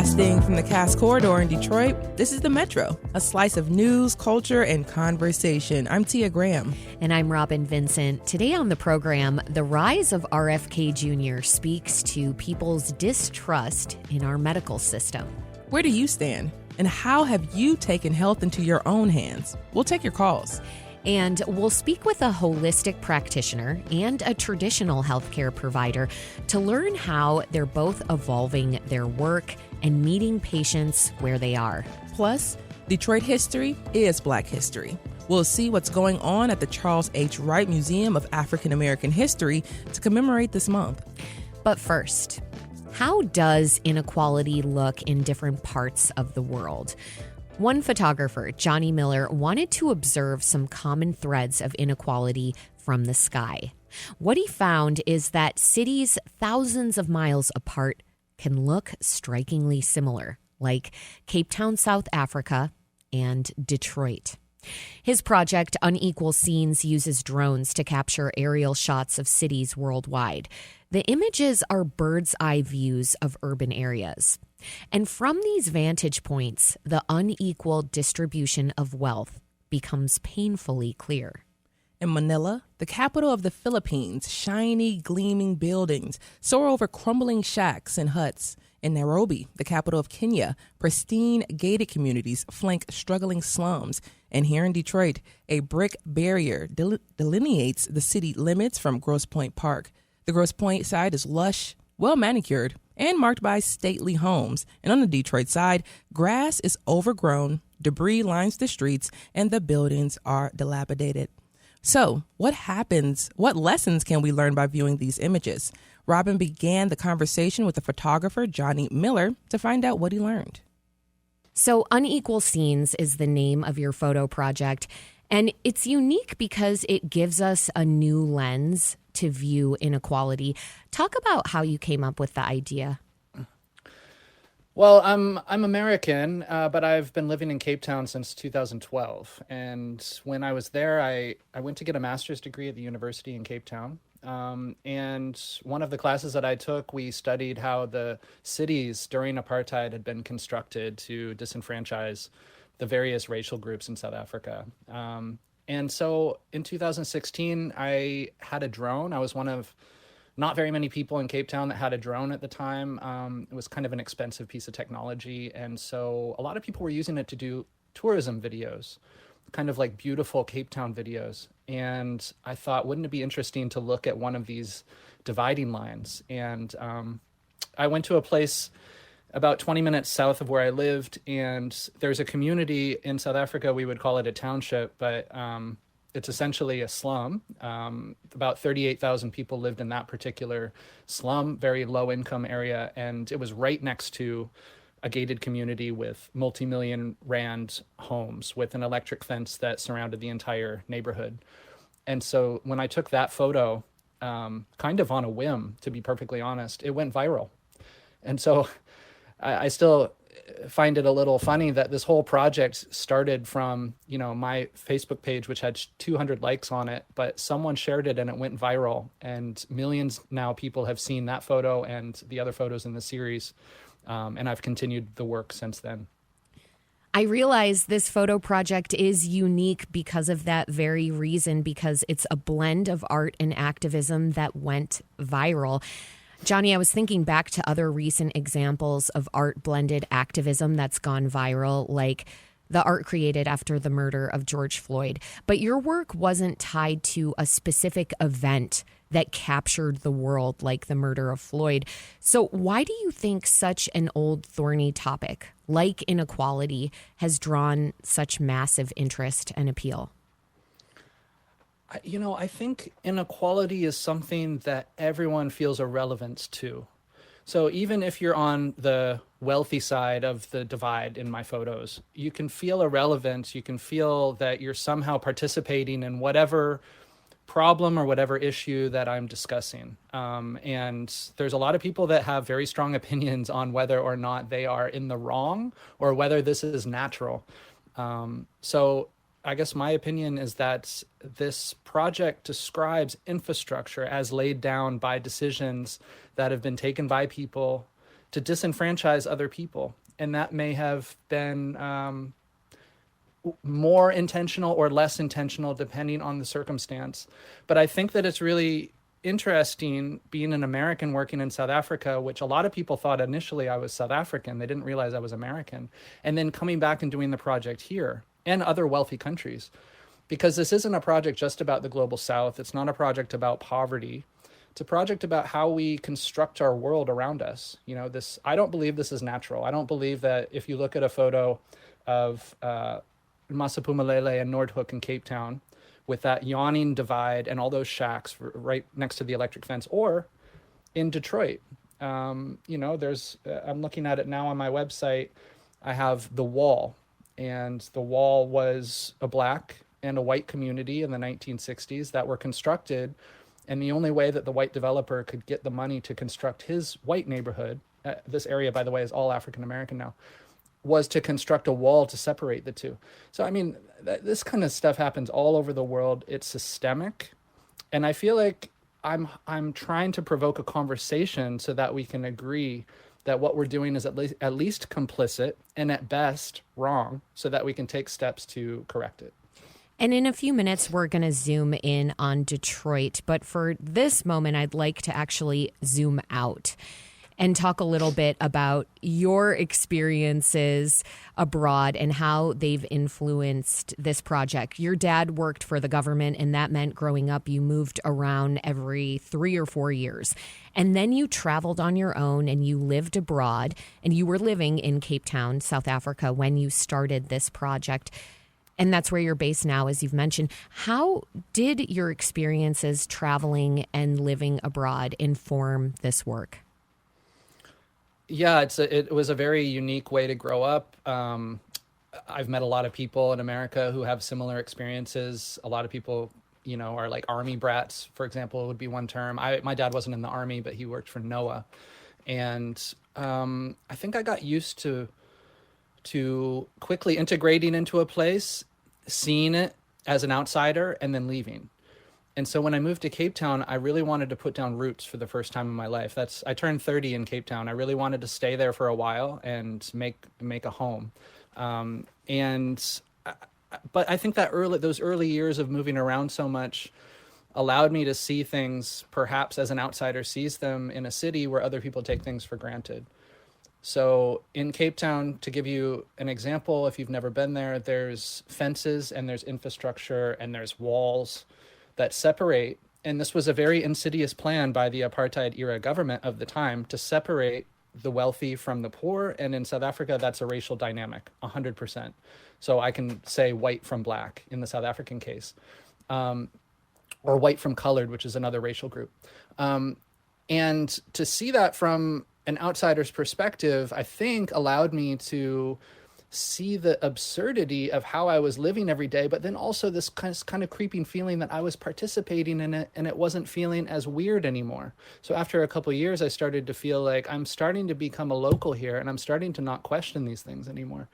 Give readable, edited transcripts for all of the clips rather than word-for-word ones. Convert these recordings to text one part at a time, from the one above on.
Broadcasting from the Cass Corridor in Detroit, this is The Metro, a slice of news, culture, and conversation. I'm Tia Graham. And I'm Robin Vincent. Today on the program, the rise of RFK Jr. speaks to people's distrust in our medical system. Where do you stand? And how have you taken health into your own hands? We'll take your calls. And we'll speak with a holistic practitioner and a traditional healthcare provider to learn how they're both evolving their work and meeting patients where they are. Plus, Detroit history is Black history. We'll see what's going on at the Charles H. Wright Museum of African American History to commemorate this month. But first, how does inequality look in different parts of the world? One photographer, Johnny Miller, wanted to observe some common threads of inequality from the sky. What he found is that cities thousands of miles apart can look strikingly similar, like Cape Town, South Africa, and Detroit. His project, Unequal Scenes, uses drones to capture aerial shots of cities worldwide. The images are bird's eye views of urban areas. And from these vantage points, the unequal distribution of wealth becomes painfully clear. In Manila, the capital of the Philippines, shiny, gleaming buildings soar over crumbling shacks and huts. In Nairobi, the capital of Kenya, pristine gated communities flank struggling slums. And here in Detroit, a brick barrier delineates the city limits from Grosse Pointe Park. The Grosse Pointe side is lush, well manicured, and marked by stately homes. And on the Detroit side, grass is overgrown, debris lines the streets, and the buildings are dilapidated. So, what happens? What lessons can we learn by viewing these images? Robin began the conversation with the photographer, Johnny Miller, to find out what he learned. So, Unequal Scenes is the name of your photo project, and it's unique because it gives us a new lens to view inequality. Talk about how you came up with the idea. Well, I'm American, but I've been living in Cape Town since 2012. And when I was there, I went to get a master's degree at the university in Cape Town. And one of the classes that I took, we studied how the cities during apartheid had been constructed to disenfranchise the various racial groups in South Africa. And so in 2016, I had a drone. I was one of not very many people in Cape Town that had a drone at the time. It was kind of an expensive piece of technology. And so a lot of people were using it to do tourism videos, kind of like beautiful Cape Town videos. And I thought, wouldn't it be interesting to look at one of these dividing lines? And I went to a place about 20 minutes south of where I lived, and there's a community in South Africa. We would call it a township, but it's essentially a slum. About 38,000 people lived in that particular slum, very low income area, and it was right next to a gated community with multi-million rand homes with an electric fence that surrounded the entire neighborhood. And so when I took that photo, kind of on a whim, to be perfectly honest, it went viral. And so I still find it a little funny that this whole project started from, my Facebook page, which had 200 likes on it, but someone shared it and it went viral. And millions now people have seen that photo and the other photos in the series. And I've continued the work since then. I realize this photo project is unique because of that very reason, because it's a blend of art and activism that went viral. Johnny, I was thinking back to other recent examples of art-blended activism that's gone viral, like the art created after the murder of George Floyd. But your work wasn't tied to a specific event that captured the world like the murder of Floyd. So why do you think such an old, thorny topic like inequality has drawn such massive interest and appeal? I think inequality is something that everyone feels a relevance to. So even if you're on the wealthy side of the divide in my photos, you can feel a relevance. You can feel that you're somehow participating in whatever problem or whatever issue that I'm discussing. And there's a lot of people that have very strong opinions on whether or not they are in the wrong or whether this is natural. So I guess my opinion is that this project describes infrastructure as laid down by decisions that have been taken by people to disenfranchise other people. And that may have been more intentional or less intentional depending on the circumstance. But I think that it's really interesting being an American working in South Africa, which a lot of people thought initially I was South African. They didn't realize I was American. And then coming back and doing the project here and other wealthy countries, because this isn't a project just about the global South. It's not a project about poverty. It's a project about how we construct our world around us. You know, this, I don't believe this is natural. I don't believe that if you look at a photo of Masapumalele and Noordhoek in Cape Town, with that yawning divide and all those shacks right next to the electric fence, or in Detroit, you know, there's, I'm looking at it now on my website. I have the Wall, and the Wall was a black and a white community in the 1960s that were constructed. And the only way that the white developer could get the money to construct his white neighborhood, this area, by the way, is all African-American now, was to construct a wall to separate the two. So, I mean, this kind of stuff happens all over the world. It's systemic. And I feel like I'm trying to provoke a conversation so that we can agree that what we're doing is at least complicit and at best wrong, so that we can take steps to correct it. And in a few minutes, we're going to zoom in on Detroit. But for this moment, I'd like to actually zoom out and talk a little bit about your experiences abroad and how they've influenced this project. Your dad worked for the government, and that meant growing up, you moved around every 3 or 4 years. And then you traveled on your own and you lived abroad, and you were living in Cape Town, South Africa, when you started this project. And that's where you're based now, as you've mentioned. How did your experiences traveling and living abroad inform this work? Yeah, it was a very unique way to grow up. I've met a lot of people in America who have similar experiences. A lot of people, you know, are like army brats, for example, would be one term. My dad wasn't in the army, but he worked for NOAA. And I think I got used to quickly integrating into a place, seeing it as an outsider, and then leaving. And so when I moved to Cape Town, I really wanted to put down roots for the first time in my life. I turned 30 in Cape Town. I really wanted to stay there for a while and make a home. But I think that those early years of moving around so much allowed me to see things perhaps as an outsider sees them in a city where other people take things for granted. So in Cape Town, to give you an example, if you've never been there, there's fences and there's infrastructure and there's walls that separate. And this was a very insidious plan by the apartheid era government of the time to separate the wealthy from the poor. And in South Africa, that's a racial dynamic, 100%. So I can say white from black in the South African case, or white from colored, which is another racial group. And to see that from an outsider's perspective, I think allowed me to see the absurdity of how I was living every day, but then also this kind of creeping feeling that I was participating in it and it wasn't feeling as weird anymore. So after a couple of years, I started to feel like I'm starting to become a local here, and I'm starting to not question these things anymore.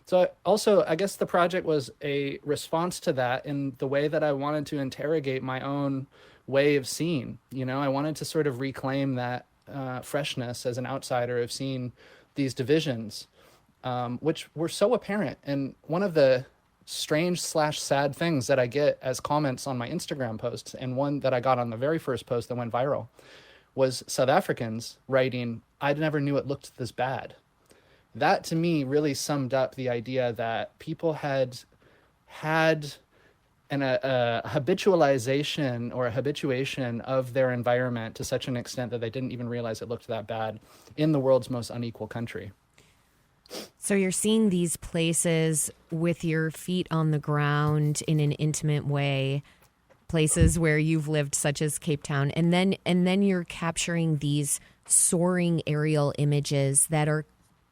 So also, I guess the project was a response to that in the way that I wanted to interrogate my own way of seeing. You know, I wanted to sort of reclaim that freshness as an outsider of seeing these divisions, which were so apparent. And one of the strange/sad things that I get as comments on my Instagram posts, and one that I got on the very first post that went viral, was South Africans writing, "I never knew it looked this bad." That to me really summed up the idea that people had a habitualization or a habituation of their environment to such an extent that they didn't even realize it looked that bad in the world's most unequal country. So you're seeing these places with your feet on the ground in an intimate way, places where you've lived, such as Cape Town, and then you're capturing these soaring aerial images that are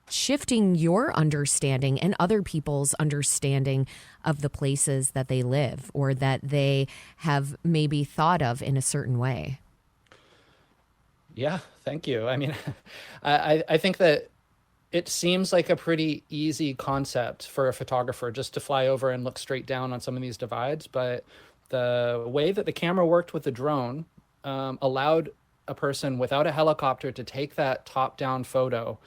shifting your understanding and other people's understanding of the places that they live or that they have maybe thought of in a certain way. Yeah, thank you. I mean, I think that it seems like a pretty easy concept for a photographer just to fly over and look straight down on some of these divides. But the way that the camera worked with the drone allowed a person without a helicopter to take that top-down photo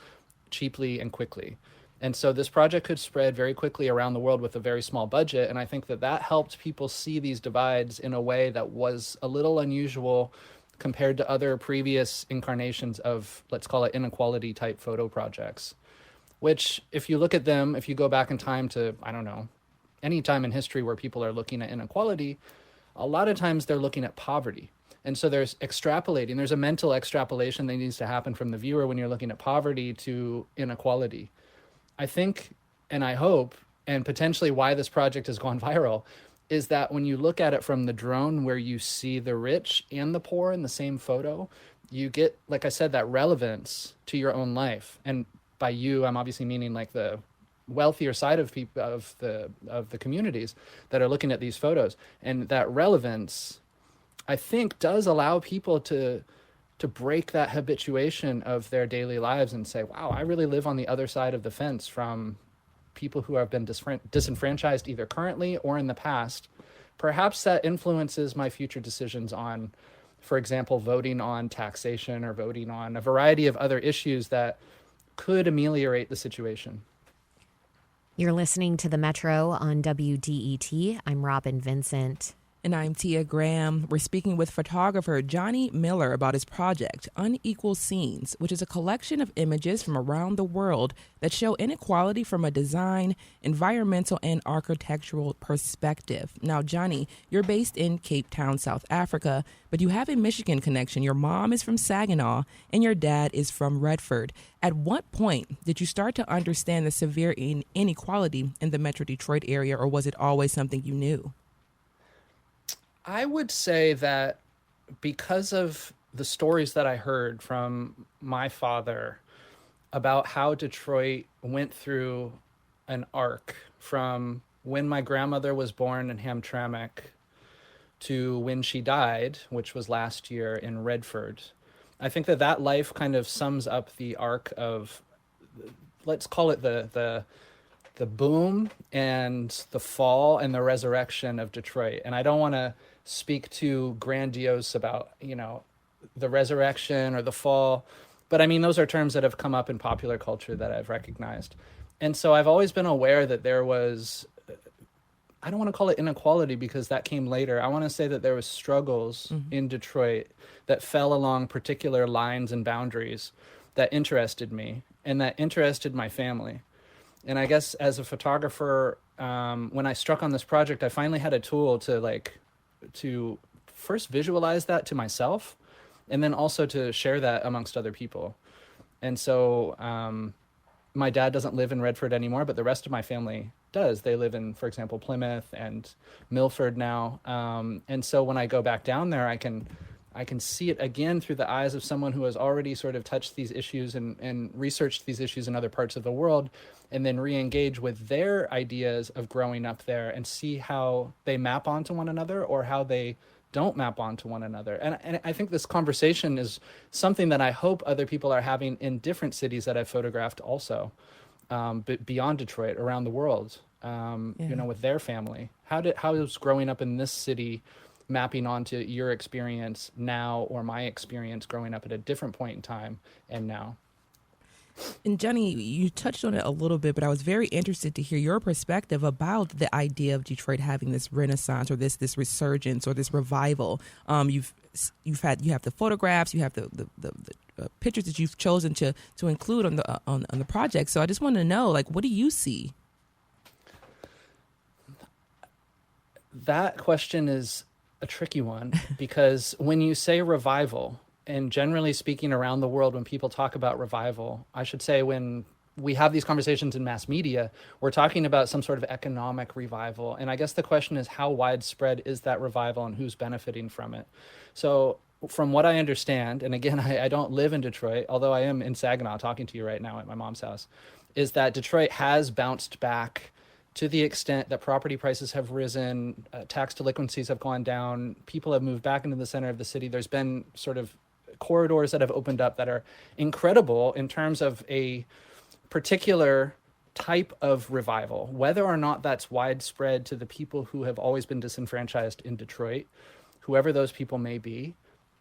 cheaply and quickly. And so this project could spread very quickly around the world with a very small budget. And I think that that helped people see these divides in a way that was a little unusual compared to other previous incarnations of, let's call it, inequality type photo projects, which if you look at them, if you go back in time to, I don't know, any time in history where people are looking at inequality, a lot of times they're looking at poverty. And so there's extrapolating, there's a mental extrapolation that needs to happen from the viewer when you're looking at poverty to inequality. I think, and I hope, and potentially why this project has gone viral, is that when you look at it from the drone where you see the rich and the poor in the same photo, you get, like I said, that relevance to your own life. And by you, I'm obviously meaning like the wealthier side of people, of the communities that are looking at these photos. And that relevance, I think, does allow people to break that habituation of their daily lives and say, wow, I really live on the other side of the fence from people who have been disenfranchised either currently or in the past. Perhaps that influences my future decisions on, for example, voting on taxation or voting on a variety of other issues that could ameliorate the situation. You're listening to The Metro on WDET. I'm Robin Vincent. And I'm Tia Graham. We're speaking with photographer Johnny Miller about his project, Unequal Scenes, which is a collection of images from around the world that show inequality from a design, environmental, and architectural perspective. Now, Johnny, you're based in Cape Town, South Africa, but you have a Michigan connection. Your mom is from Saginaw, and your dad is from Redford. At what point did you start to understand the severe inequality in the Metro Detroit area, or was it always something you knew? I would say that because of the stories that I heard from my father about how Detroit went through an arc from when my grandmother was born in Hamtramck to when she died, which was last year in Redford, I think that that life kind of sums up the arc of, let's call it the boom and the fall and the resurrection of Detroit. And I don't want to speak too grandiose about, the resurrection or the fall, but I mean, those are terms that have come up in popular culture that I've recognized. And so I've always been aware that there was, I don't want to call it inequality because that came later. I want to say that there was struggles in Detroit that fell along particular lines and boundaries that interested me and that interested my family. And I guess as a photographer, when I struck on this project, I finally had a tool to first visualize that to myself and then also to share that amongst other people. And so my dad doesn't live in Redford anymore, but the rest of my family does. They live in, for example, Plymouth and Milford now. And so when I go back down there, I can see it again through the eyes of someone who has already sort of touched these issues and researched these issues in other parts of the world, and then re-engage with their ideas of growing up there and see how they map onto one another or how they don't map onto one another. And I think this conversation is something that I hope other people are having in different cities that I've photographed also, but beyond Detroit, around the world, with their family. How is growing up in this city mapping onto your experience now or my experience growing up at a different point in time and now? And Johnny, you touched on it a little bit, but I was very interested to hear your perspective about the idea of Detroit having this renaissance or this resurgence or this revival. You have the photographs, you have the pictures that you've chosen to include on the project. So I just want to know, what do you see? That question is a tricky one because when you say revival, and generally speaking around the world, when people talk about revival, I should say when we have these conversations in mass media, we're talking about some sort of economic revival. And I guess the question is, how widespread is that revival and who's benefiting from it? So from what I understand, and again, I don't live in Detroit, although I am in Saginaw talking to you right now at my mom's house, is that Detroit has bounced back to the extent that property prices have risen, tax delinquencies have gone down, people have moved back into the center of the city. There's been sort of corridors that have opened up that are incredible in terms of a particular type of revival. Whether or not that's widespread to the people who have always been disenfranchised in Detroit, whoever those people may be,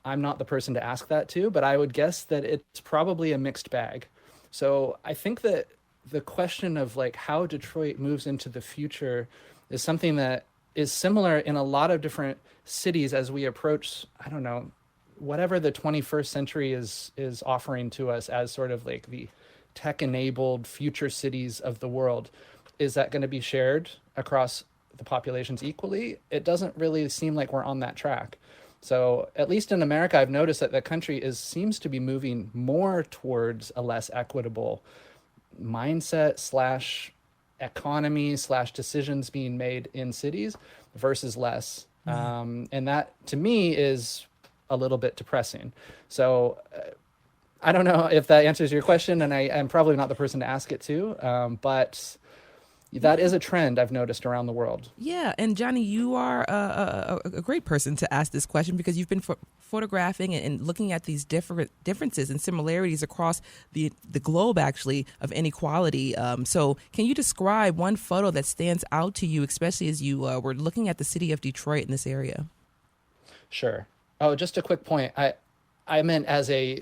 I'm not the person to ask that to, but I would guess that it's probably a mixed bag. So I think that the question of like how Detroit moves into the future is something that is similar in a lot of different cities as we approach, I don't know, whatever the 21st century is offering to us as sort of like the tech-enabled future cities of the world. Is that going to be shared across the populations equally? It doesn't really seem like we're on that track. So at least in America, I've noticed that the country seems to be moving more towards a less equitable mindset slash economy slash decisions being made in cities versus less. And that to me is a little bit depressing. So I don't know if that answers your question, and I'm probably not the person to ask it to, but that is a trend I've noticed around the world. Yeah, and Johnny, you are a great person to ask this question because you've been photographing and looking at these differences and similarities across the globe, actually, of inequality. So can you describe one photo that stands out to you, especially as you were looking at the city of Detroit in this area? Sure. Oh, just a quick point. I meant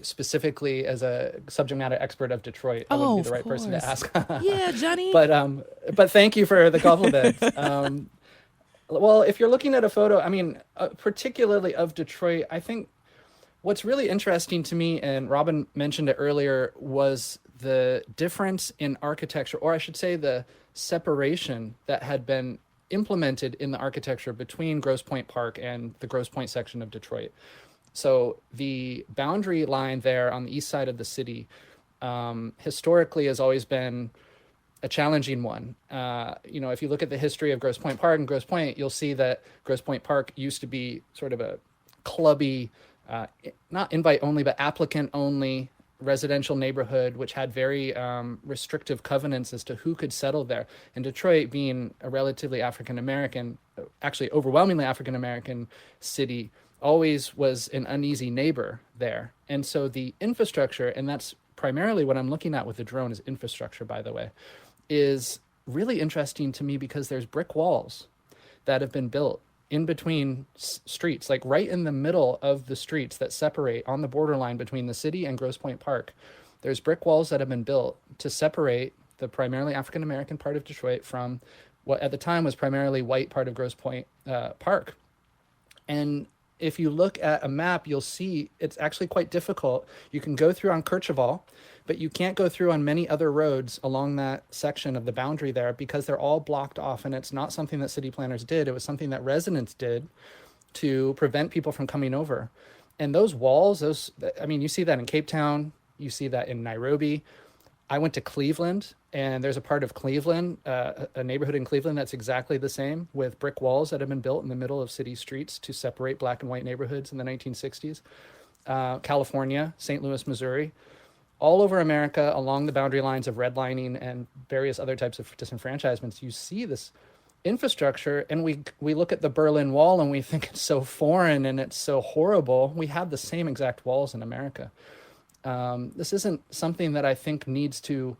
specifically as a subject matter expert of Detroit. I wouldn't be the right person to ask. Yeah, Johnny. But thank you for the compliment. Well, if you're looking at a photo, I mean, particularly of Detroit, I think what's really interesting to me, and Robin mentioned it earlier, was the difference in architecture, or I should say the separation that had been implemented in the architecture between Grosse Pointe Park and the Grosse Pointe section of Detroit. So the boundary line there on the east side of the city historically has always been a challenging one. If you look at the history of Grosse Pointe Park and Grosse Pointe, you'll see that Grosse Pointe Park used to be sort of a clubby, not invite only, but applicant only residential neighborhood, which had very restrictive covenants as to who could settle there. And Detroit, being a relatively African-American, actually overwhelmingly African-American city, always was an uneasy neighbor there. And so the infrastructure, and that's primarily what I'm looking at with the drone is infrastructure, by the way, is really interesting to me because there's brick walls that have been built in between streets, like right in the middle of the streets that separate on the borderline between the city and Grosse Pointe Park. There's brick walls that have been built to separate the primarily African-American part of Detroit from what at the time was primarily white part of Grosse Pointe Park. And if you look at a map, you'll see it's actually quite difficult. You can go through on Kercheval, but you can't go through on many other roads along that section of the boundary there because they're all blocked off. And it's not something that city planners did. It was something that residents did to prevent people from coming over. And those walls, you see that in Cape Town, you see that in Nairobi. I went to Cleveland, and there's a part of Cleveland, a neighborhood in Cleveland that's exactly the same, with brick walls that have been built in the middle of city streets to separate black and white neighborhoods in the 1960s. California, St. Louis, Missouri, all over America along the boundary lines of redlining and various other types of disenfranchisements, you see this infrastructure, and we look at the Berlin Wall and we think it's so foreign and it's so horrible. We have the same exact walls in America. This isn't something that I think needs to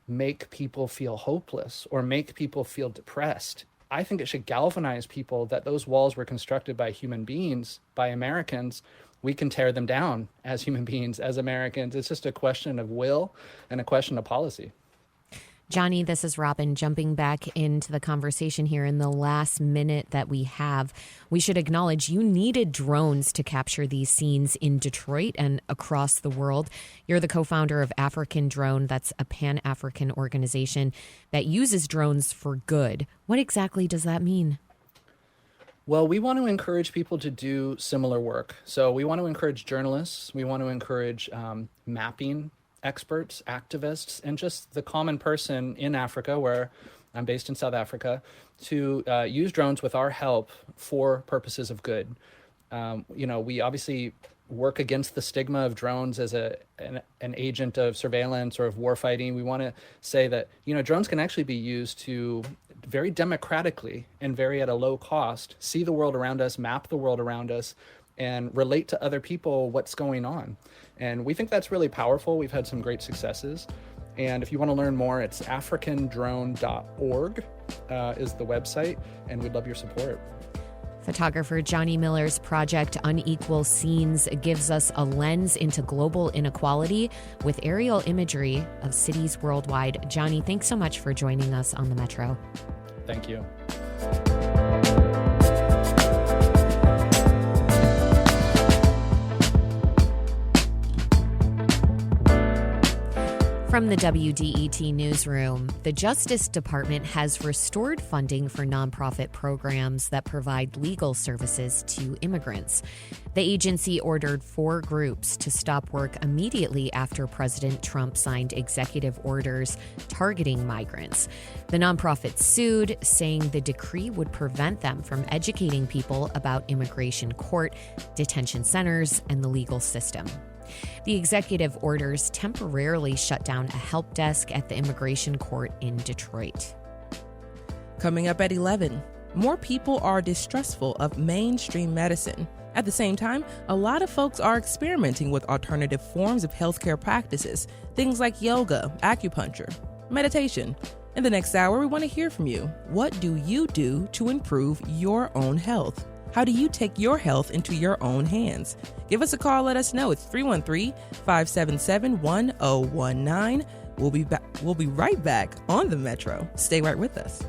make people feel hopeless or make people feel depressed. I think it should galvanize people that those walls were constructed by human beings, by Americans. We can tear them down as human beings, as Americans. It's just a question of will and a question of policy. Johnny, this is Robin jumping back into the conversation here in the last minute that we have. We should acknowledge you needed drones to capture these scenes in Detroit and across the world. You're the co-founder of African Drone. That's a Pan-African organization that uses drones for good. What exactly does that mean? Well, we want to encourage people to do similar work. So we want to encourage journalists. We want to encourage mapping experts, activists, and just the common person in Africa, where I'm based in South Africa, to use drones with our help for purposes of good. We obviously work against the stigma of drones as an agent of surveillance or of warfighting. We want to say that, drones can actually be used to very democratically and very at a low cost see the world around us, map the world around us, and relate to other people what's going on. And we think that's really powerful. We've had some great successes. And if you want to learn more, it's africandrone.org is the website, and we'd love your support. Photographer Johnny Miller's project Unequal Scenes gives us a lens into global inequality with aerial imagery of cities worldwide. Johnny, thanks so much for joining us on the Metro. Thank you. From the WDET newsroom, the Justice Department has restored funding for nonprofit programs that provide legal services to immigrants. The agency ordered 4 groups to stop work immediately after President Trump signed executive orders targeting migrants. The nonprofits sued, saying the decree would prevent them from educating people about immigration court, detention centers, and the legal system. The executive orders temporarily shut down a help desk at the immigration court in Detroit. Coming up at 11, more people are distrustful of mainstream medicine. At the same time, a lot of folks are experimenting with alternative forms of healthcare practices, things like yoga, acupuncture, meditation. In the next hour, we want to hear from you. What do you do to improve your own health? How do you take your health into your own hands? Give us a call. Let us know. It's 313-577-1019. We'll be right back on the Metro. Stay right with us.